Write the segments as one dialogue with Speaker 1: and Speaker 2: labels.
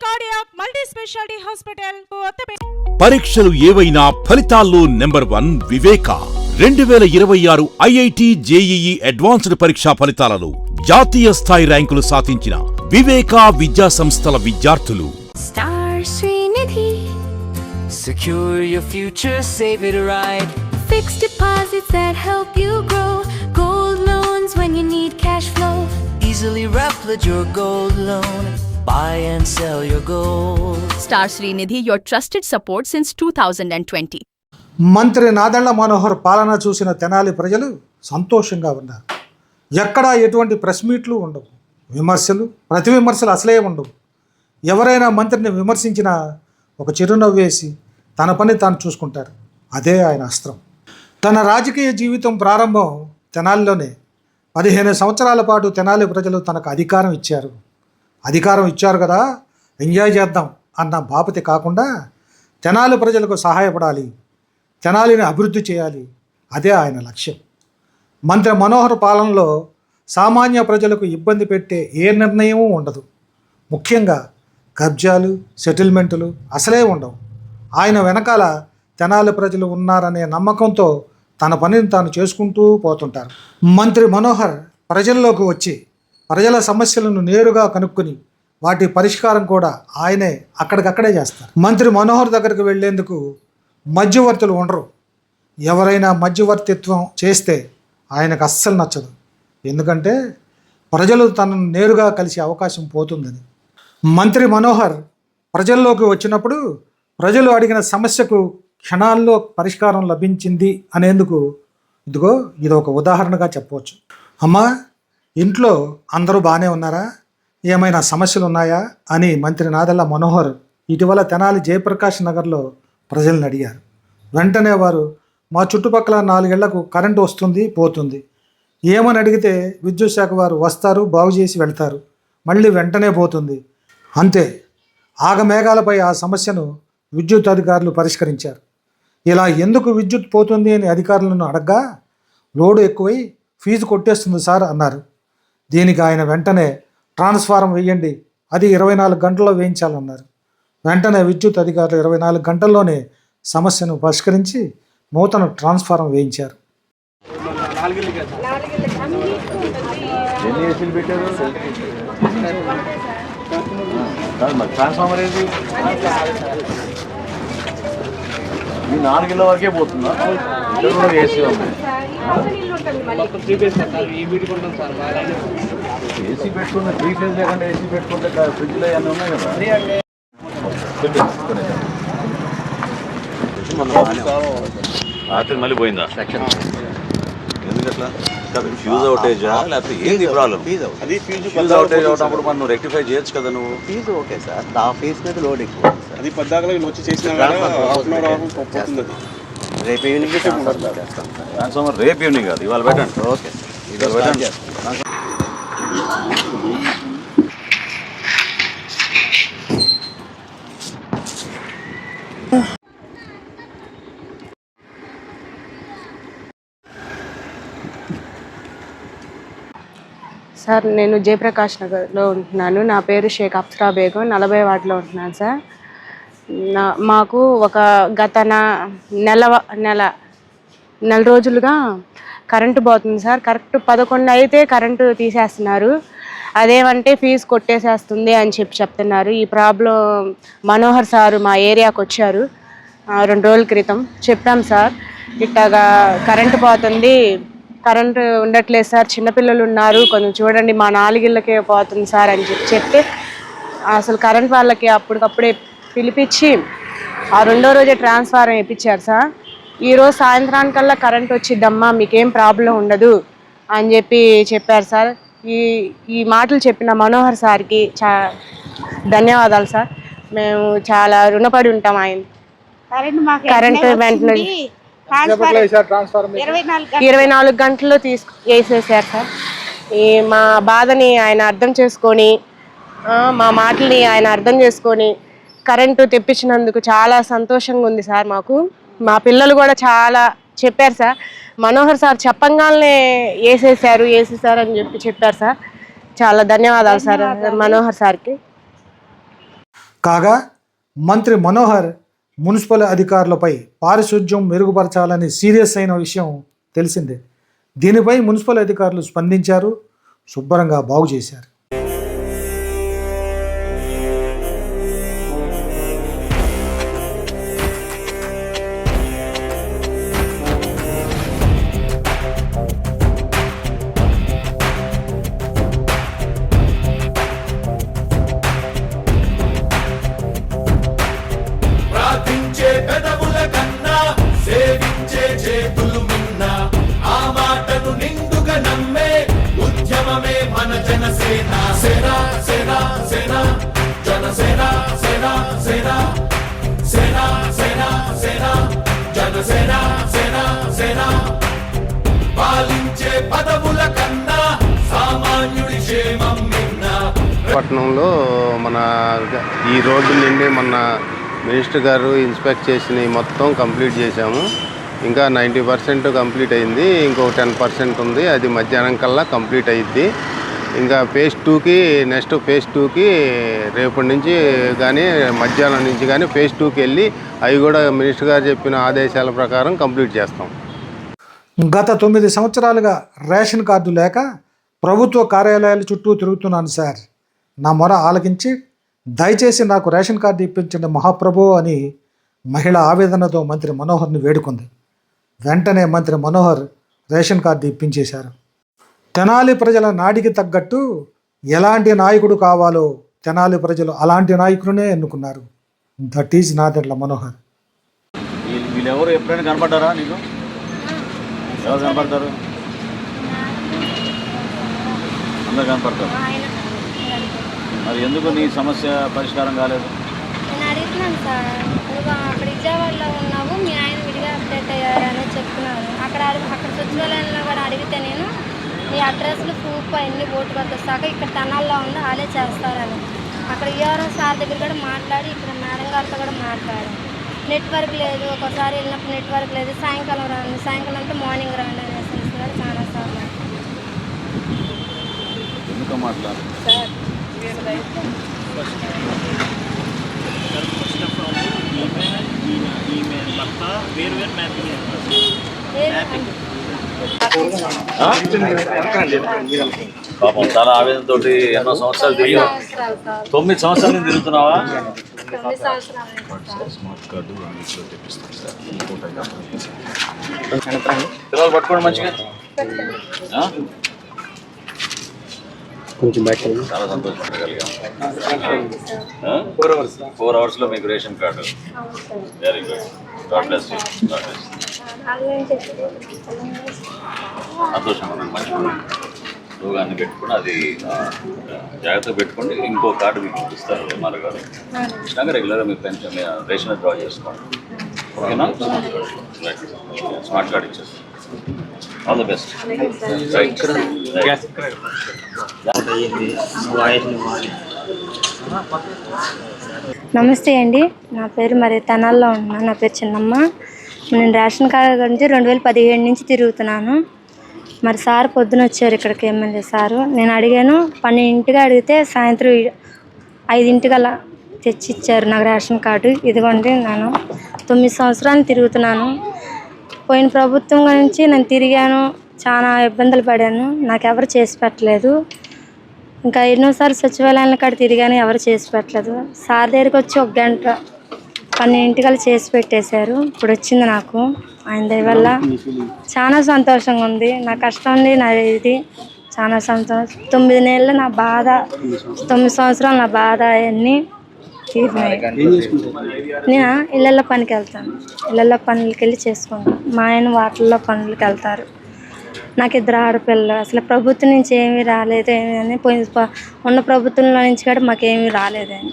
Speaker 1: Cardiac multi speciality hospital
Speaker 2: పరీక్షలు ఏవైనా ఫలితాల్లో నెంబర్ 1 వివేక 2026 ఐఐటి జేఈఈ అడ్వాన్స్డ్ పరీక్షా ఫలితాలలో జాతీయ స్థాయి ర్యాంకులు సాధించిన వివేక విద్యా సంస్థల విద్యార్థులు.
Speaker 3: Star Srinidhi.
Speaker 4: Secure your future, save it right.
Speaker 3: Fixed deposits that help you grow. Gold loans when you need cash flow.
Speaker 4: Easily replicate your gold loan. Buy and sell your gold.
Speaker 5: Star Srinidhi, your trusted support since 2020.
Speaker 6: మంత్రి నాదెళ్ల మనోహర్ పాలన చూసిన తెనాలి ప్రజలు సంతోషంగా ఉన్నారు. ఎక్కడా ఎటువంటి press మీట్లు ఉండవు, విమర్శలు ప్రతి విమర్శలు అసలే ఉండవు. ఎవరైనా మంత్రిని విమర్శించినా ఒక చిరునవ్వు వేసి తన పని తాను చూసుకుంటారు. అదే ఆయన అస్త్రం. తన రాజకీయ జీవితం ప్రారంభం తెనాలిలోనే. 15 సంవత్సరాల పాటు తెనాలి ప్రజలు తనకు అధికారం ఇచ్చారు కదా, ఎంజాయ్ చేద్దాం అన్న బాపతి కాకుండా తెనాలి ప్రజలకు సహాయపడాలి, తెనాలిని అభివృద్ధి చేయాలి, అదే ఆయన లక్ష్యం. మంత్రి మనోహర్ పాలనలో సామాన్య ప్రజలకు ఇబ్బంది పెట్టే ఏ నిర్ణయమూ ఉండదు. ముఖ్యంగా కబ్జాలు, సెటిల్మెంటులు అసలే ఉండవు. ఆయన వెనకాల తెనాలి ప్రజలు ఉన్నారనే నమ్మకంతో తన పనిని తాను చేసుకుంటూ పోతుంటారు. మంత్రి మనోహర్ ప్రజల్లోకి వచ్చి ప్రజల సమస్యలను నేరుగా కనుక్కొని వాటి పరిష్కారం కూడా ఆయనే అక్కడికక్కడే చేస్తారు. మంత్రి మనోహర్ దగ్గరికి వెళ్లేందుకు మధ్యవర్తులు ఉండరు. ఎవరైనా మధ్యవర్తిత్వం చేస్తే ఆయనకు అస్సలు నచ్చదు. ఎందుకంటే ప్రజలు తనను నేరుగా కలిసే అవకాశం పోతుందని. మంత్రి మనోహర్ ప్రజల్లోకి వచ్చినప్పుడు ప్రజలు అడిగిన సమస్యకు క్షణాల్లో పరిష్కారం లభించింది అనేందుకు ఇది ఒక ఉదాహరణగా చెప్పవచ్చు. అమ్మా, ఇంట్లో అందరూ బాగానే ఉన్నారా, ఏమైనా సమస్యలు ఉన్నాయా అని మంత్రి నాదెళ్ల మనోహర్ ఇటీవల తెనాలి జయప్రకాష్ నగర్లో ప్రజలను అడిగారు. వెంటనే వారు, మా చుట్టుపక్కల 4 ఏళ్లకు కరెంటు వస్తుంది పోతుంది, ఏమని అడిగితే విద్యుత్ శాఖ వారు వస్తారు, బాగు చేసి వెళ్తారు, మళ్ళీ వెంటనే పోతుంది, అంతే. ఆగమేఘాలపై ఆ సమస్యను విద్యుత్ అధికారులు పరిష్కరించారు. ఇలా ఎందుకు విద్యుత్ పోతుంది అని అధికారులను అడగ్గా, లోడు ఎక్కువై ఫీజు కొట్టేస్తుంది సార్ అన్నారు. దీనికి ఆయన వెంటనే ట్రాన్స్ఫారం వేయండి, అది 24 గంటల్లో వేయించాలన్నారు. వెంటనే విద్యుత్ అధికారులు 24 గంటల్లోనే సమస్యను పరిష్కరించి నూతన ట్రాన్స్ఫారం వేయించారు.
Speaker 7: ఈ 4 ఇళ్ళ వరకే పోతుందా? ఏసీ ఉంది, ఏసీ పెట్టుకుంటే 3 ఫేజ్ లేకుండా ఏసీ పెట్టుకుంటే ఫ్రిడ్జ్లో అన్నీ ఉన్నాయి కదా. రాత్రి మళ్ళీ పోయిందా? ఎందుకట్లా? ఫ్యూజ్ అవుటేజా లేకపోతే ఏంది ప్రాబ్లం? ఫ్యూజ్ అవుటేజ్ అవునప్పుడు మనం నువ్వు రెక్టిఫై చేయొచ్చు కదా. నువ్వు
Speaker 8: ఫీజు ఓకే సార్, నా ఫీజు మీద లోడ్ ఎక్కువ.
Speaker 9: అది పద్దాకలో వచ్చి చేసిన
Speaker 8: రేపు ఈవినింగ్
Speaker 7: ట్రాన్స్ఫార్మర్ రేపు ఈవినింగ్ కాదు, ఇవాళ పెట్టండి.
Speaker 8: ఓకే,
Speaker 7: ఇవాళ పెట్టండి.
Speaker 10: సార్, నేను జయప్రకాష్ నగర్లో ఉంటున్నాను. నా పేరు షేక్ అప్సరా బేగం, 40 వార్డులో ఉంటున్నాను సార్. మాకు ఒక గత నెల రోజులుగా కరెంటు పోతుంది సార్. కరెక్ట్ 11 అయితే కరెంటు తీసేస్తున్నారు. అదేమంటే ఫీజు కొట్టేసేస్తుంది అని చెప్తున్నారు. ఈ ప్రాబ్లం మనోహర్ సారు మా ఏరియాకి వచ్చారు 2 రోజుల క్రితం. చెప్పాం సార్, ఇట్లాగా కరెంటు పోతుంది, కరెంటు ఉండట్లేదు సార్, చిన్నపిల్లలు ఉన్నారు, కొంచెం చూడండి, మా 4 ఇళ్ళకే పోతుంది సార్ అని చెప్తే అసలు కరెంట్ వాళ్ళకి అప్పటికప్పుడే పిలిపించి ఆ 2వ రోజే ట్రాన్స్ఫారం వేయించారు సార్. ఈరోజు సాయంత్రానికల్లా కరెంట్ వచ్చిద్దమ్మా, మీకేం ప్రాబ్లం ఉండదు అని చెప్పారు సార్. ఈ మాటలు చెప్పిన మనోహర్ సార్కి ధన్యవాదాలు సార్. మేము చాలా రుణపడి ఉంటాం. ఆయన కరెంటు వెంటనే 24 గంటల్లో వేసేసారు సార్. మా బాధని ఆయన అర్థం చేసుకొని, మా మాటల్ని ఆయన అర్థం చేసుకొని కరెంటు తెప్పించినందుకు చాలా సంతోషంగా ఉంది సార్. మా పిల్లలు కూడా చాలా చెప్పారు సార్, మనోహర్ సార్ చెప్పంగానే వేసేసారు అని చెప్పారు సార్. చాలా ధన్యవాదాలు సార్ మనోహర్ సార్కి.
Speaker 6: కాగా మంత్రి మనోహర్ మున్సిపల్ అధికారులపై పారిశుధ్యం మెరుగుపరచాలని సీరియస్ అయిన విషయం తెలిసిందే. దీనిపై మున్సిపల్ అధికారులు స్పందించారు, శుభ్రంగా బాగు చేశారు.
Speaker 9: ప్రార్థించే పెదవుల కన్నా సేవించే చేతులు మిన్నా, ఆ మాటను నిండుగా నమ్మే ఉద్యమమే మన జనసేన. సేన సేన సేన జనసేన సేన సేన సేన సేన సేన జనసేన సేన సేన. పాలించే పదవుల కన్నా సామాన్యుడి క్షేమం మిన్నా.
Speaker 11: పట్టణంలో మన ఈ రోడ్డు నుండి మన మినిస్టర్ గారు ఇన్స్పెక్ట్ చేసినవి మొత్తం కంప్లీట్ చేశాము. ఇంకా 90% కంప్లీట్ అయింది. ఇంకొక 10% ఉంది, అది మధ్యాహ్నం కల్లా కంప్లీట్ అయ్యిద్ది. ఇంకా నెక్స్ట్ ఫేజ్ 2కి రేపటి నుంచి కానీ మధ్యాహ్నం నుంచి కానీ ఫేజ్ 2కి వెళ్ళి అవి కూడా మినిస్టర్ గారు చెప్పిన ఆదేశాల ప్రకారం కంప్లీట్ చేస్తాం.
Speaker 6: గత 9 సంవత్సరాలుగా రేషన్ కార్డు లేక ప్రభుత్వ కార్యాలయాల చుట్టూ తిరుగుతున్నాను సార్. నా మొర ఆలకించి దయచేసి నాకు రేషన్ కార్డు ఇప్పించండి మహాప్రభు అని మహిళ ఆవేదనతో మంత్రి మనోహర్ని వేడుకుంది. వెంటనే మంత్రి మనోహర్ రేషన్ కార్డు ఇప్పించేశారు. తెనాలి ప్రజల నాడికి తగ్గట్టు ఎలాంటి నాయకుడు కావాలో తెనాలి ప్రజలు అలాంటి నాయకుడినే ఎన్నుకున్నారు. That is Nadendla Manohar.
Speaker 7: వీళ్ళెవరు ఎప్పుడైనా కనపడ్డారా నీకు? ఎవరు కనపడతారు? అందరు కనపడతారు. మరి ఎందుకు నీ సమస్య పరిష్కారం కాలేదు?
Speaker 12: నేను అడుగుతున్నాను సార్, నువ్వు అక్కడ విజయవాడలో ఉన్నావు, మీ ఆయన విడిగా అప్డేట్ అయ్యారని చెప్తున్నాను. అక్కడ సచివాలయంలో కూడా అడిగితే నేను మీ అడ్రస్లు ప్రూఫ్ అన్ని ఓటు పట్టేస్తాక ఇక్కడ తెనాల్లో ఉంది వాళ్ళే చేస్తారని. అక్కడ ఈఆర్ఓ సార్ దగ్గర కూడా మాట్లాడి ఇక్కడ మేడం గారితో కూడా మాట్లాడాను. నెట్వర్క్ లేదు, ఒకసారి వెళ్ళినప్పుడు నెట్వర్క్ లేదు, సాయంకాలం రాండి, సాయంకాలం అంటే మార్నింగ్ రాండి అనేసి కూడా చాలా సార్లు
Speaker 7: ఎందుకు మాట్లాడు
Speaker 12: సార్.
Speaker 7: పాపం చాలా ఆవేదనతో ఎన్నో సంవత్సరాలు తిరిగావు. 9 సంవత్సరాల నుంచి తిరుగుతున్నావా? పిల్లలు పట్టుకోండి మంచిగా. చాలా సంతోషపడగలిగాం. 4 అవర్స్లో మీకు ration card. Very good. God bless you. సంతోషంగా ఉన్నాను, మంచిగా నువ్వు అన్ని పెట్టుకుని అది జాగ్రత్తగా పెట్టుకోండి. ఇంకో కార్డు మీకు ఇస్తారు ఎంఆర్ గారు. ఇచ్చినాక రెగ్యులర్గా మీ పెన్షన్ రేషన్ డ్రా చేసుకోండి. ఓకేనా? స్మార్ట్ కార్డు ఇచ్చేస్తాను. All the best.
Speaker 12: నమస్తే అండి, నా పేరు మరి తెనాల్లో ఉన్నా. నా పేరు చిన్నమ్మ. నేను రేషన్ కార్డు గురించి 2017 నుంచి తిరుగుతున్నాను. మరి సార్ పొద్దున వచ్చారు ఇక్కడికి, ఎమ్మెల్యే సారు. నేను అడిగాను, 12ంటికి అడిగితే సాయంత్రం 5ంటికి అలా తెచ్చి ఇచ్చారు నాకు రేషన్ కార్డు. ఇదిగోండి, నేను 9 సంవత్సరాలు తిరుగుతున్నాను. పోయిన ప్రభుత్వం గురించి నేను తిరిగాను, చాలా ఇబ్బందులు పడాను, నాకు ఎవరు చేసి పెట్టలేదు. ఇంకా ఎన్నోసార్లు సచివాలయాల కాడ తిరిగాను, ఎవరు చేసి పెట్టలేదు. సార్ దగ్గరికి వచ్చి 1 గంట 12ంటికల్లా చేసి పెట్టేశారు. ఇప్పుడు వచ్చింది నాకు, ఆయన దయ వల్ల చాలా సంతోషంగా ఉంది. నా కష్టం ఉంది, నా ఇది చాలా సంతోషం. 9 నెలలు నా బాధ, 9 సంవత్సరాలు నా బాధ అవన్నీ తీరినాయి. నేను ఇళ్ళల్లో పనికి వెళ్తాను, ఇళ్ళల్లో పనులకి వెళ్ళి చేసుకుంటాను. మా ఆయన వాటిల్లో పనులకి వెళ్తారు. నాకు 2 ఆడపిల్లలు. అసలు ప్రభుత్వం నుంచి ఏమీ రాలేదు అని, ఉన్న ప్రభుత్వంలో నుంచి కూడా మాకేమీ రాలేదని.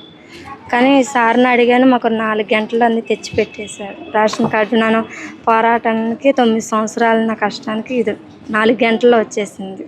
Speaker 12: కానీ సార్ని అడిగాను, మాకు 4 గంటలు అన్నీ తెచ్చి పెట్టేశారు రేషన్ కార్డు. నేను పోరాటానికి 9 సంవత్సరాలు నా కష్టానికి ఇది 4 గంటల్లో వచ్చేసింది.